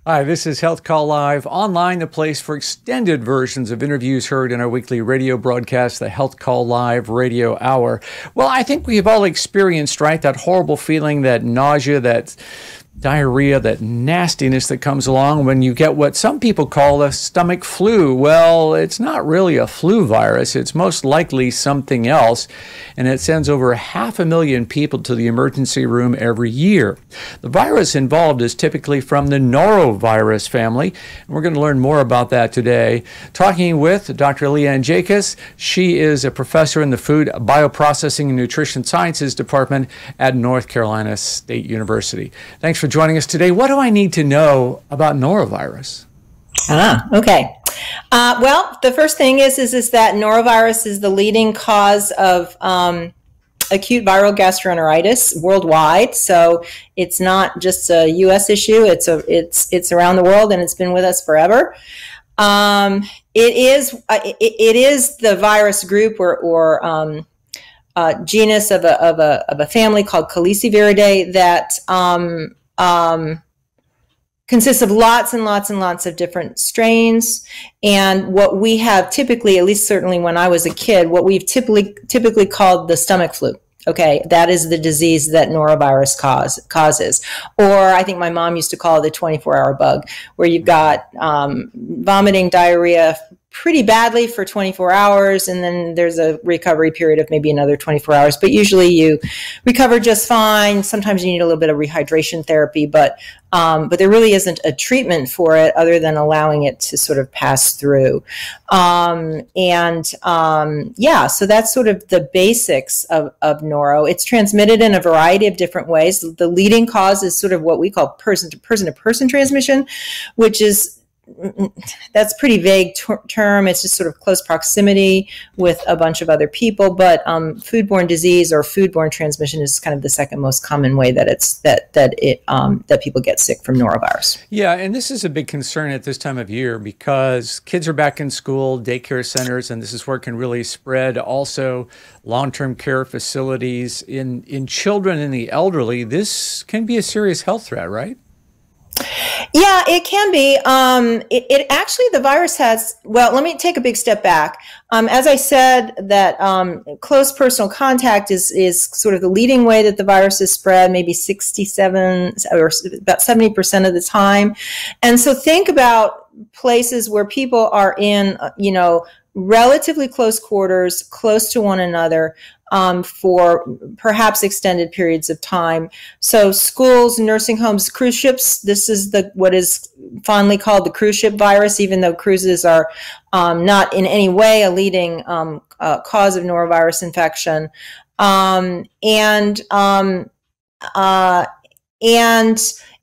Hi, this is HealthCall Live, online, the place for extended versions of interviews heard in our weekly radio broadcast, the HealthCall Live Radio Hour. Well, I think we've all experienced, right, that horrible feeling, that nausea, that diarrhea, that nastiness that comes along when you get what some people call a stomach flu. Well, it's not really a flu virus. It's most likely something else, and it sends over 500,000 people to the emergency room every year. The virus involved is typically from the Norovirus family, and we're going to learn more about that today. Talking with Dr. Lee-Ann Jaykus. She is a professor in the Food Bioprocessing and Nutrition Sciences Department at North Carolina State University. Thanks for joining us today. What do I need to know about norovirus? Okay. Well, the first thing is that norovirus is the leading cause of acute viral gastroenteritis worldwide. So it's not just a U.S. issue. It's around the world, and it's been with us forever. It is the virus group or genus of a family called Calliciviridae that consists of lots and lots and lots of different strains. And what we have typically, at least certainly when I was a kid, what we've typically called the stomach flu. Okay, that is the disease that norovirus causes. Or I think my mom used to call it the 24-hour bug, where you've got vomiting, diarrhea, pretty badly for 24 hours, and then there's a recovery period of maybe another 24 hours. But usually you recover just fine. Sometimes you need a little bit of rehydration therapy, but there really isn't a treatment for it other than allowing it to sort of pass through. Yeah, so that's sort of the basics of noro. It's transmitted in a variety of different ways. The leading cause is sort of what we call person-to-person transmission, which is that's a pretty vague term. It's just sort of close proximity with a bunch of other people. But foodborne disease or foodborne transmission is kind of the second most common way that that people get sick from norovirus. Yeah, and this is a big concern at this time of year because kids are back in school, daycare centers, and this is where it can really spread. Also, long-term care facilities in children and the elderly. This can be a serious health threat, right? Yeah, it can be. It actually, the virus has, well, let me take a big step back. As I said, that close personal contact is sort of the leading way that the virus is spread, maybe 67 or about 70% of the time. And so think about places where people are in, relatively close quarters, close to one another, for perhaps extended periods of time. So schools, nursing homes, cruise ships, this is what is fondly called the cruise ship virus, even though cruises are not in any way a leading cause of norovirus infection.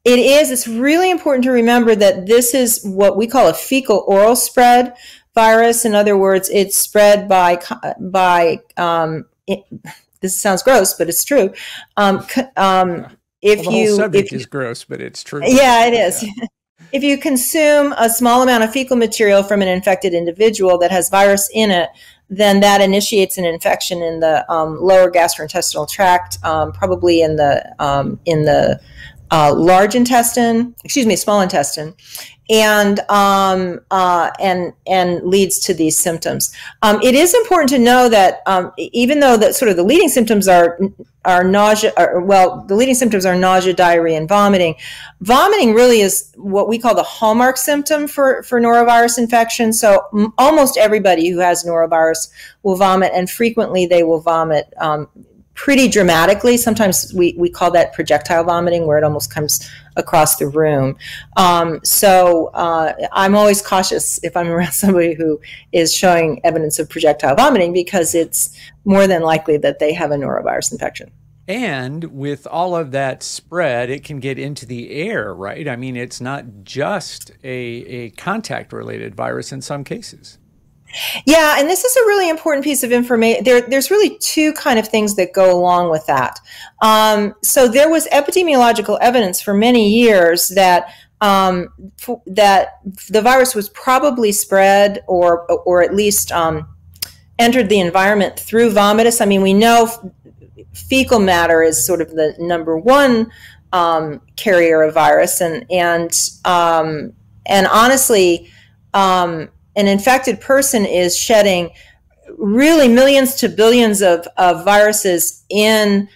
It's really important to remember that this is what we call a fecal oral spread virus. In other words, it's spread by this sounds gross, but it's true. The whole subject is gross, but it's true. Yeah, it is. Yeah. If you consume a small amount of fecal material from an infected individual that has virus in it, then that initiates an infection in the lower gastrointestinal tract, probably in the large intestine, small intestine, and leads to these symptoms. It is important to know that even though that sort of the leading symptoms are nausea, the leading symptoms are nausea, diarrhea, and vomiting. Vomiting really is what we call the hallmark symptom for norovirus infection. So almost everybody who has norovirus will vomit, and frequently they will vomit pretty dramatically. Sometimes we call that projectile vomiting, where it almost comes across the room. So I'm always cautious if I'm around somebody who is showing evidence of projectile vomiting, because it's more than likely that they have a norovirus infection. And with all of that spread, it can get into the air, right? I mean, it's not just a contact-related virus in some cases. Yeah, and this is a really important piece of information. There's really two kind of things that go along with that. So there was epidemiological evidence for many years that that the virus was probably spread or at least entered the environment through vomitus. I mean, we know fecal matter is sort of the number one carrier of virus, and honestly, an infected person is shedding really millions to billions of viruses in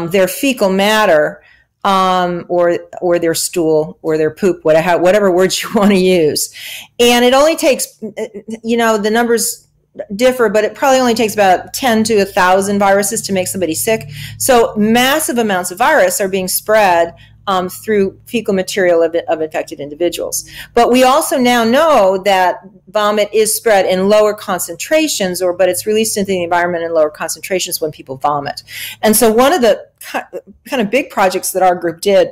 their fecal matter, or their stool or their poop, whatever words you want to use. And it only takes, the numbers differ, but it probably only takes about 10 to 1,000 viruses to make somebody sick. So massive amounts of virus are being spread through fecal material of infected individuals. But we also now know that vomit is spread in lower concentrations, but it's released into the environment in lower concentrations when people vomit. And so one of the kind of big projects that our group did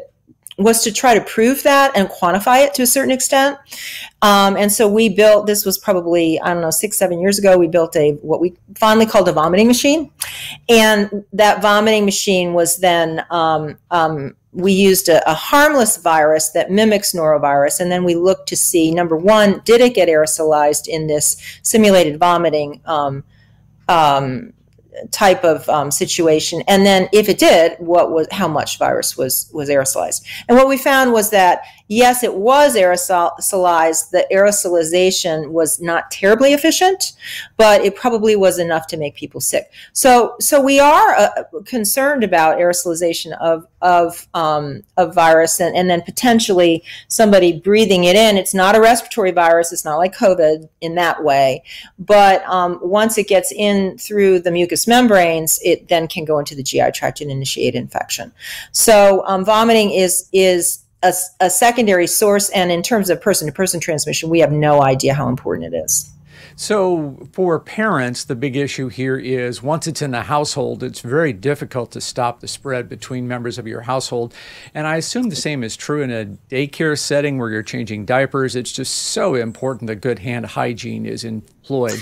was to try to prove that and quantify it to a certain extent. And so we built, this was probably, 6-7 years ago, we built what we fondly called a vomiting machine. And that vomiting machine was then, we used a harmless virus that mimics norovirus. And then we looked to see, number one, did it get aerosolized in this simulated vomiting type of situation, and then if it did, how much virus was aerosolized. And what we found was that yes, it was aerosolized. The aerosolization was not terribly efficient, but it probably was enough to make people sick. So we are concerned about aerosolization of virus, and then potentially somebody breathing it in. It's not a respiratory virus. It's not like COVID in that way, but once it gets in through the mucous membranes, it then can go into the GI tract and initiate infection. So vomiting is a secondary source, and in terms of person-to-person transmission, we have no idea how important it is. So for parents, the big issue here is once it's in the household, it's very difficult to stop the spread between members of your household. And I assume the same is true in a daycare setting where you're changing diapers. It's just so important that good hand hygiene is employed.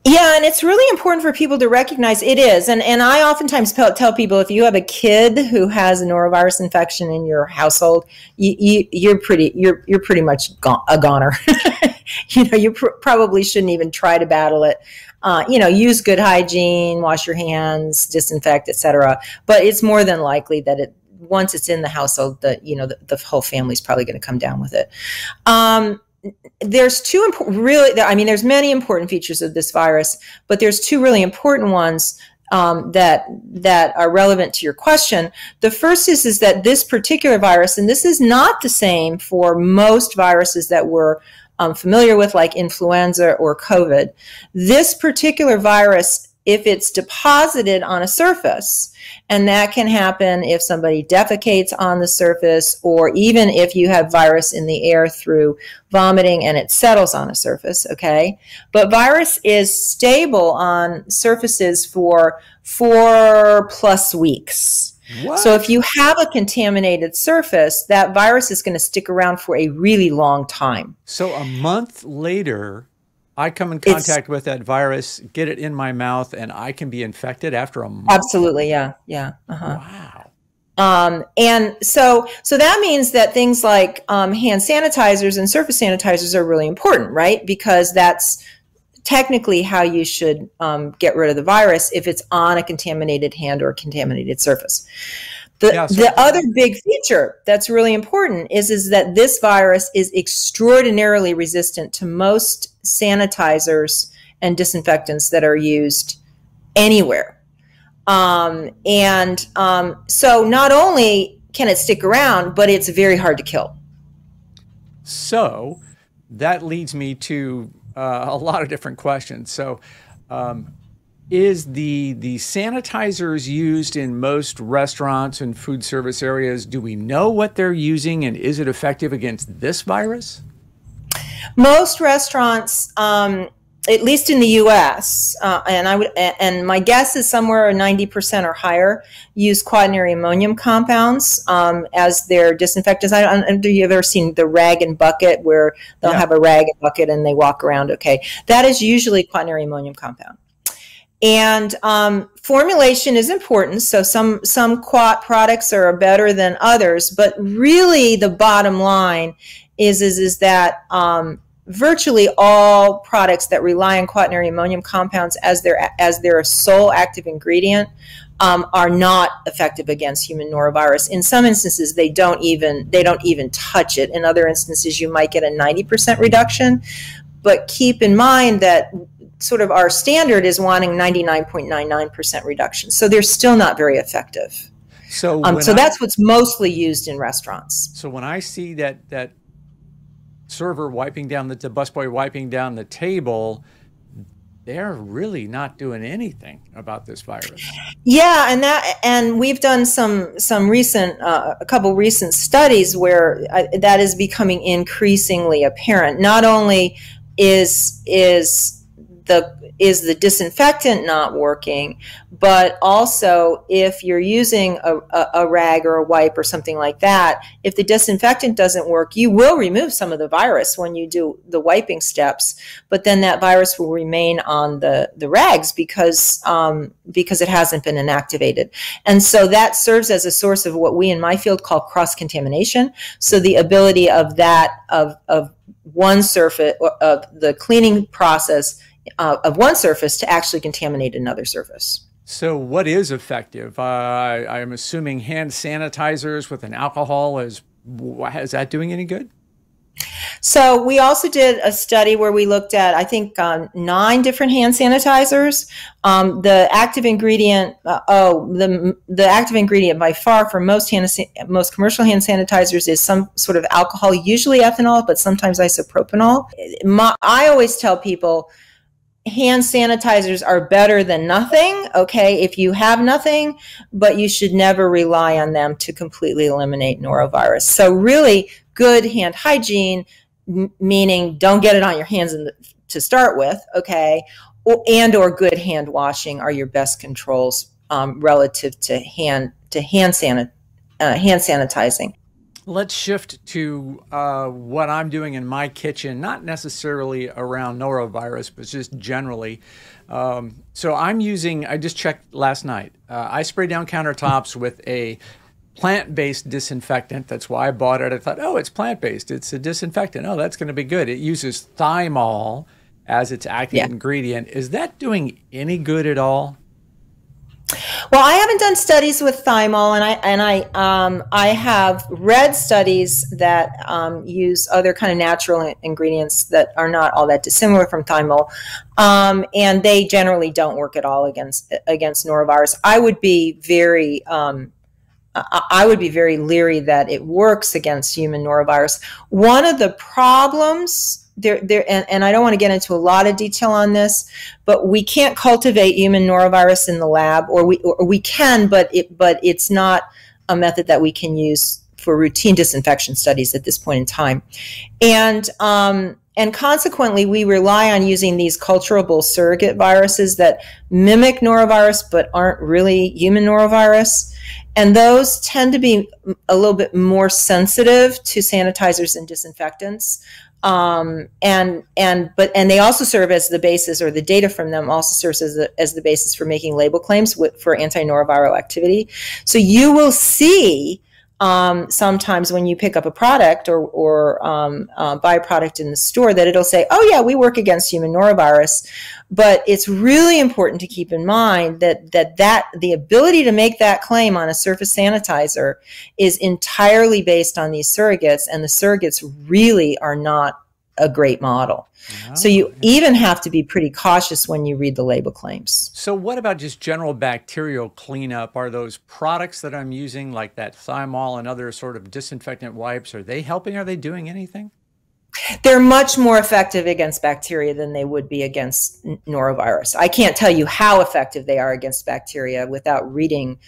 Yeah, and it's really important for people to recognize it is. And I oftentimes tell people, if you have a kid who has a norovirus infection in your household, you're pretty much a goner. You probably shouldn't even try to battle it. Use good hygiene, wash your hands, disinfect, etc. But it's more than likely that once it's in the household, the whole family's probably going to come down with it. There's there's many important features of this virus, but there's two really important ones that are relevant to your question. The first is that this particular virus, and this is not the same for most viruses that we're familiar with, like influenza or COVID. This particular virus, if it's deposited on a surface, and that can happen if somebody defecates on the surface, or even if you have virus in the air through vomiting and it settles on a surface, okay? But virus is stable on surfaces for 4+ weeks. What? So if you have a contaminated surface, that virus is going to stick around for a really long time. So a month later, I come in contact with that virus, get it in my mouth, and I can be infected after a month? Absolutely, yeah. Wow. And so that means that things like hand sanitizers and surface sanitizers are really important, right? Because that's technically how you should get rid of the virus if it's on a contaminated hand or a contaminated surface. The other big feature that's really important is that this virus is extraordinarily resistant to most sanitizers and disinfectants that are used anywhere. So not only can it stick around, but it's very hard to kill. So that leads me to a lot of different questions. So is the sanitizers used in most restaurants and food service areas, do we know what they're using, and is it effective against this virus? Most restaurants, at least in the U.S., and my guess is somewhere 90% or higher, use quaternary ammonium compounds as their disinfectants. Have you ever seen the rag and bucket, where they'll have a rag and bucket and they walk around? Okay, that is usually quaternary ammonium compound. And formulation is important. So some quat products are better than others, but really the bottom line is that virtually all products that rely on quaternary ammonium compounds as their sole active ingredient are not effective against human norovirus. In some instances, they don't even touch it. In other instances, you might get a 90% reduction. But keep in mind that sort of our standard is wanting 99.99% reduction. So they're still not very effective. So that's what's mostly used in restaurants. So when I see that server wiping down the busboy wiping down the table, they're really not doing anything about this virus. Yeah, and we've done some recent a couple recent studies where that is becoming increasingly apparent. Not only is the disinfectant not working, but also if you're using a rag or a wipe or something like that, if the disinfectant doesn't work, you will remove some of the virus when you do the wiping steps, but then that virus will remain on the rags because it hasn't been inactivated. And so that serves as a source of what we in my field call cross-contamination. So the ability of one surface, of the cleaning process of one surface to actually contaminate another surface. So what is effective? I'm assuming hand sanitizers with an alcohol is that doing any good? So we also did a study where we looked at, I think, 9 different hand sanitizers. The active ingredient, the active ingredient by far for most commercial hand sanitizers is some sort of alcohol, usually ethanol, but sometimes isopropanol. I always tell people, hand sanitizers are better than nothing, okay, if you have nothing, but you should never rely on them to completely eliminate norovirus. So really good hand hygiene, meaning don't get it on your hands to start with, okay, or good hand washing are your best controls relative to hand sanitizing. Let's shift to what I'm doing in my kitchen, not necessarily around norovirus, but just generally. So I just checked last night. I spray down countertops with a plant-based disinfectant. That's why I bought it. I thought, oh, it's plant-based. It's a disinfectant. Oh, that's going to be good. It uses thymol as its active ingredient. Is that doing any good at all? Well, I haven't done studies with thymol, and I have read studies that use other kind of natural ingredients that are not all that dissimilar from thymol, and they generally don't work at all against norovirus. I would be very leery that it works against human norovirus. One of the problems and I don't want to get into a lot of detail on this, but we can't cultivate human norovirus in the lab, or we can, but it's not a method that we can use for routine disinfection studies at this point in time. And consequently, we rely on using these culturable surrogate viruses that mimic norovirus but aren't really human norovirus. And those tend to be a little bit more sensitive to sanitizers and disinfectants. And they also serve as the basis, or the data from them also serves as the basis for making label claims for antinoroviral activity. So you will see sometimes when you pick up a product or buy a product in the store that it'll say, oh yeah, we work against human norovirus. But it's really important to keep in mind that the ability to make that claim on a surface sanitizer is entirely based on these surrogates, and the surrogates really are not a great model. Oh, so you even have to be pretty cautious when you read the label claims. So what about just general bacterial cleanup? Are those products that I'm using, like that thymol and other sort of disinfectant wipes, are they helping? Are they doing anything? They're much more effective against bacteria than they would be against norovirus. I can't tell you how effective they are against bacteria without reading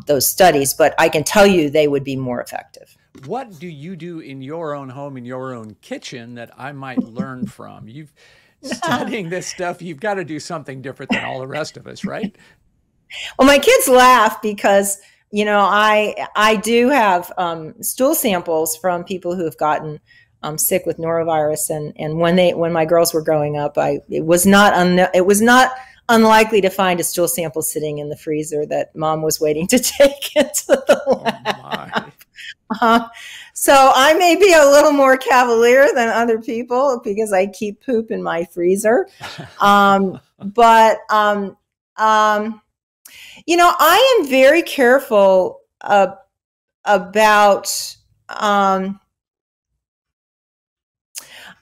those studies, but I can tell you they would be more effective. What do you do in your own home, in your own kitchen, that I might learn from? You've studying this stuff, you've got to do something different than all the rest of us, right? Well, my kids laugh because, you know, I do have stool samples from people who have gotten sick with norovirus, and when my girls were growing up, it was not unlikely to find a stool sample sitting in the freezer that mom was waiting to take into the lab. So I may be a little more cavalier than other people because I keep poop in my freezer. But you know, I am very careful about.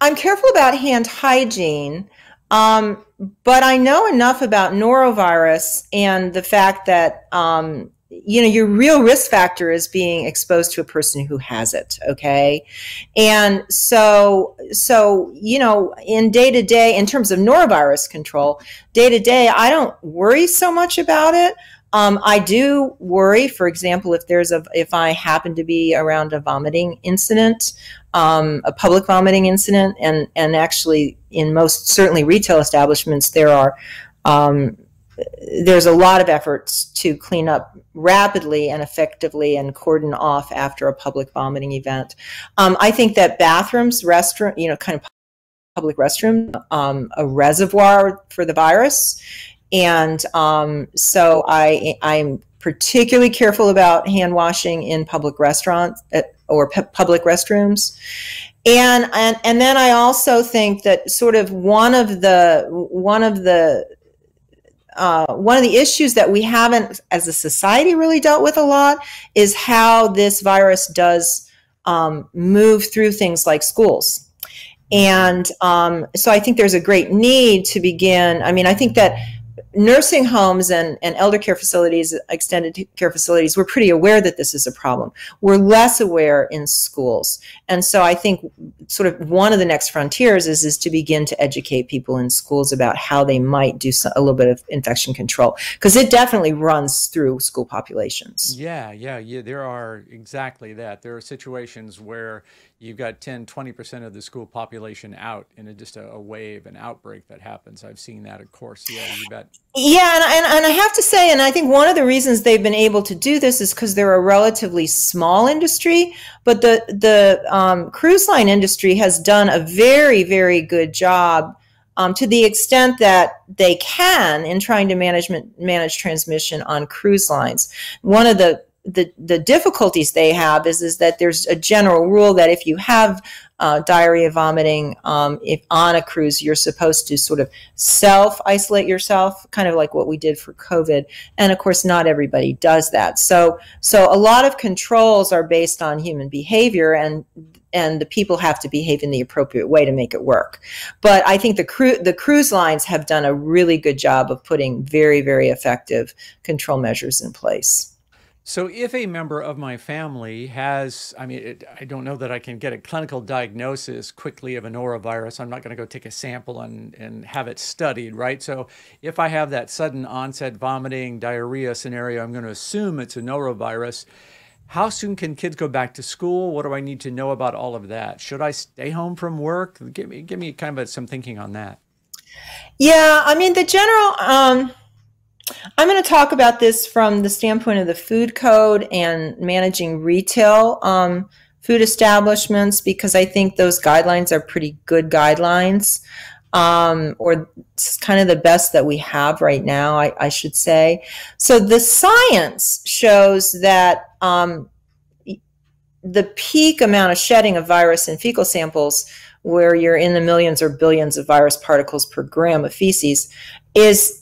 I'm careful about hand hygiene, but I know enough about norovirus and the fact that, you know, your real risk factor is being exposed to a person who has it, okay? And so you know, in day-to-day, in terms of norovirus control, day-to-day, I don't worry so much about it. I do worry, for example, if I happen to be around a vomiting incident, a public vomiting incident, and actually in most, certainly retail establishments, there's a lot of efforts to clean up rapidly and effectively and cordon off after a public vomiting event. I think that bathrooms, you know, kind of public restroom, a reservoir for the virus. And so I'm particularly careful about hand washing in public restaurants or public restrooms. And then I also think that sort of one of the issues that we haven't as a society really dealt with a lot is how this virus does move through things like schools. And so I think there's a great need to begin. I mean, I think that nursing homes and elder care facilities, extended care facilities, we're pretty aware that this is a problem. We're less aware in schools. And so I think sort of one of the next frontiers is to begin to educate people in schools about how they might do a little bit of infection control, because it definitely runs through school populations. Yeah, there are exactly that. There are situations where you've got 10, 20% of the school population out in just a wave, an outbreak that happens. I've seen that, of course. Yeah, you bet. Yeah, and I have to say, and I think one of the reasons they've been able to do this is because they're a relatively small industry, but the cruise line industry has done a very, very good job to the extent that they can in trying to manage transmission on cruise lines. One of the difficulties they have is that there's a general rule that if you have diarrhea, vomiting, if on a cruise, you're supposed to sort of self-isolate yourself, kind of like what we did for COVID. And of course, not everybody does that. So a lot of controls are based on human behavior, and the people have to behave in the appropriate way to make it work. But I think the cruise lines have done a really good job of putting very, very effective control measures in place. So if a member of my family has, I don't know that I can get a clinical diagnosis quickly of a norovirus. I'm not going to go take a sample and have it studied, right? So if I have that sudden onset vomiting, diarrhea scenario, I'm going to assume it's a norovirus. How soon can kids go back to school? What do I need to know about all of that? Should I stay home from work? Give me kind of some thinking on that. Yeah, I mean, the general... I'm going to talk about this from the standpoint of the food code and managing retail food establishments, because I think those guidelines are pretty good guidelines, or it's kind of the best that we have right now, I should say. So the science shows that the peak amount of shedding of virus in fecal samples, where you're in the millions or billions of virus particles per gram of feces, is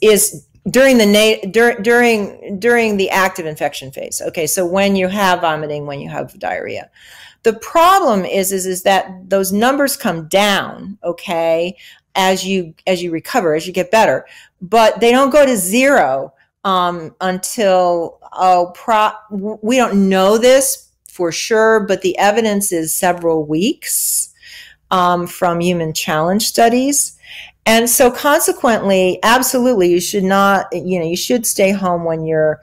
during the active infection phase. Okay, so when you have vomiting, when you have diarrhea. The problem is that those numbers come down, okay, as you recover, as you get better, but they don't go to zero until we don't know this for sure, but the evidence is several weeks from human challenge studies. And so consequently, absolutely, you should not, you should stay home when you're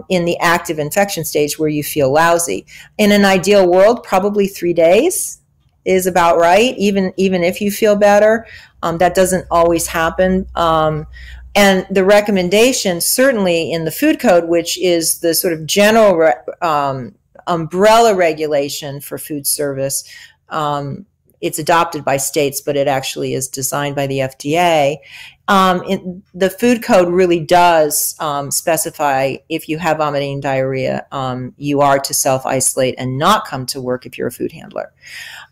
in the active infection stage where you feel lousy. In an ideal world, probably 3 days is about right, even if you feel better. That doesn't always happen. And the recommendation, certainly in the food code, which is the sort of general umbrella regulation for food service, it's adopted by states, but it actually is designed by the FDA, The food code really does specify if you have vomiting and diarrhea, you are to self-isolate and not come to work if you're a food handler.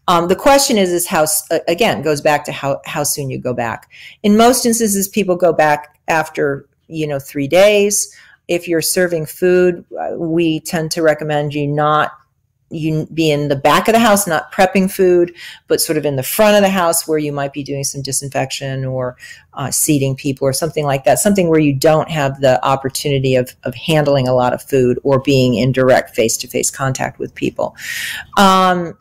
The question is how, again, goes back to how soon you go back. In most instances, people go back after, 3 days. If you're serving food, we tend to recommend you be in the back of the house, not prepping food, but sort of in the front of the house where you might be doing some disinfection or seating people or something like that, something where you don't have the opportunity of handling a lot of food or being in direct face-to-face contact with people.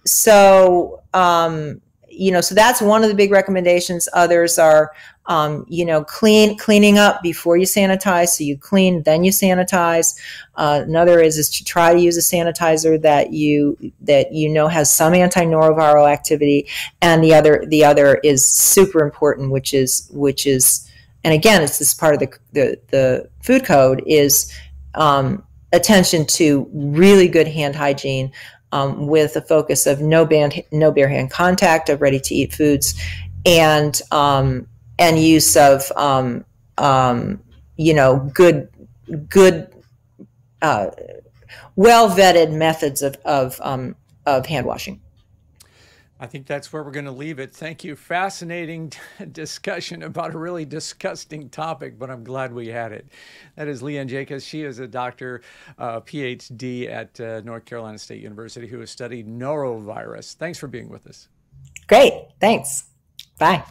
So that's one of the big recommendations. Others are, cleaning up before you sanitize. So you clean, then you sanitize. Another is to try to use a sanitizer that has some anti-noroviral activity. And the other is super important, which is, and again, it's this part of the food code is attention to really good hand hygiene. With a focus of no bare hand contact of ready to eat foods, and use of good well vetted methods of hand washing. I think that's where we're going to leave it. Thank you. Fascinating discussion about a really disgusting topic, but I'm glad we had it. That is Lee-Ann Jaykus. She is a doctor, PhD at North Carolina State University who has studied norovirus. Thanks for being with us. Great. Thanks. Bye.